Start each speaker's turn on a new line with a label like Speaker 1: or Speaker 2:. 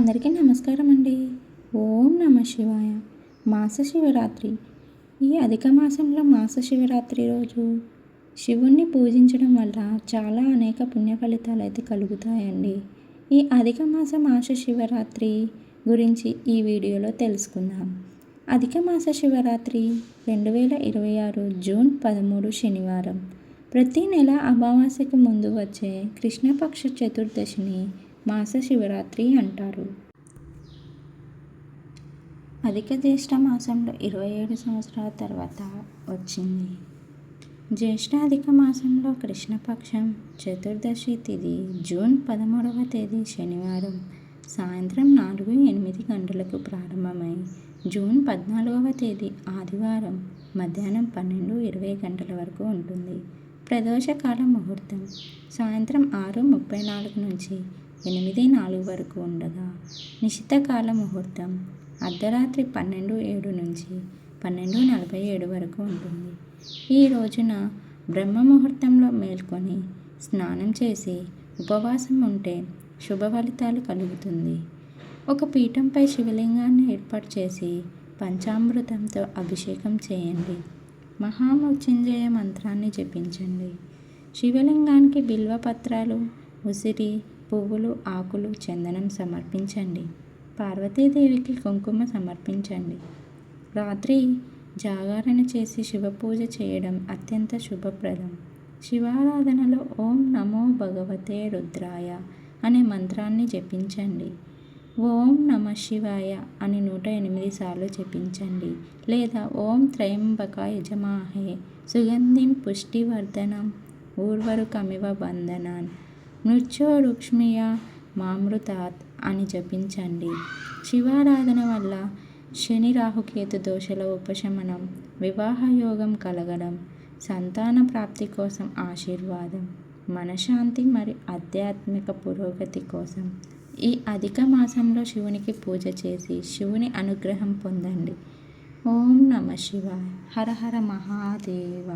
Speaker 1: అందరికీ నమస్కారం అండి. ఓం నమ శివాయ. మాస శివరాత్రి. ఈ అధిక మాసంలో మాస శివరాత్రి రోజు శివుణ్ణి పూజించడం వల్ల చాలా అనేక పుణ్య ఫలితాలు అయితే కలుగుతాయండి. ఈ అధిక మాస శివరాత్రి గురించి ఈ వీడియోలో తెలుసుకుందాం. అధిక మాస శివరాత్రి 2026 జూన్ 13 శనివారం. ప్రతి నెల అమావాస్యకు ముందు వచ్చే కృష్ణపక్ష చతుర్దశిని మాస శివరాత్రి అంటారు. అధిక జ్యేష్ఠ మాసంలో 27 సంవత్సరాల తర్వాత వచ్చింది. జ్యేష్ఠ అధిక మాసంలో కృష్ణపక్షం చతుర్దశి తిథి జూన్ 13వ తేదీ శనివారం సాయంత్రం 4:08 గంటలకు ప్రారంభమై జూన్ 14వ తేదీ ఆదివారం మధ్యాహ్నం 12:20 గంటల వరకు ఉంటుంది. ప్రదోషకాల ముహూర్తం సాయంత్రం 6:34 నుంచి 8:04 వరకు ఉండగా, నిశితకాల ముహూర్తం అర్ధరాత్రి 12:07 నుంచి 12:47 వరకు ఉంటుంది. ఈ రోజున బ్రహ్మ ముహూర్తంలో మేల్కొని స్నానం చేసి ఉపవాసం ఉంటే శుభ ఫలితాలు కలుగుతుంది. ఒక పీఠంపై శివలింగాన్ని ఏర్పాటు చేసి పంచామృతంతో అభిషేకం చేయండి. మహామృత్యుంజయ మంత్రాన్ని జపించండి. శివలింగానికి బిల్వపత్రాలు, ఉసిరి, పువ్వులు, ఆకులు, చందనం సమర్పించండి. పార్వతీదేవికి కుంకుమ సమర్పించండి. రాత్రి జాగరణ చేసి శివపూజ చేయడం అత్యంత శుభప్రదం. శివారాధనలో ఓం నమో భగవతే రుద్రాయ అనే మంత్రాన్ని జపించండి. ఓం నమ శివాయ అని 108 సార్లు జపించండి. లేదా ఓం త్రయంబక యజమాహే సుగంధిం పుష్టివర్ధనం ఊర్వరుకమివ బంధనాన్ మృత్యోరుక్ష్మియ మామృతాత్ అని జపించండి. శివారాధన వల్ల శని రాహుకేతు దోషాల ఉపశమనం, వివాహ యోగం కలగడం, సంతాన ప్రాప్తి కోసం ఆశీర్వాదం, మనశ్శాంతి మరియు ఆధ్యాత్మిక పురోగతి కోసం ఈ అధిక మాసంలో శివునికి పూజ చేసి శివుని అనుగ్రహం పొందండి. ఓం నమ శివాయ. హర హర మహాదేవ.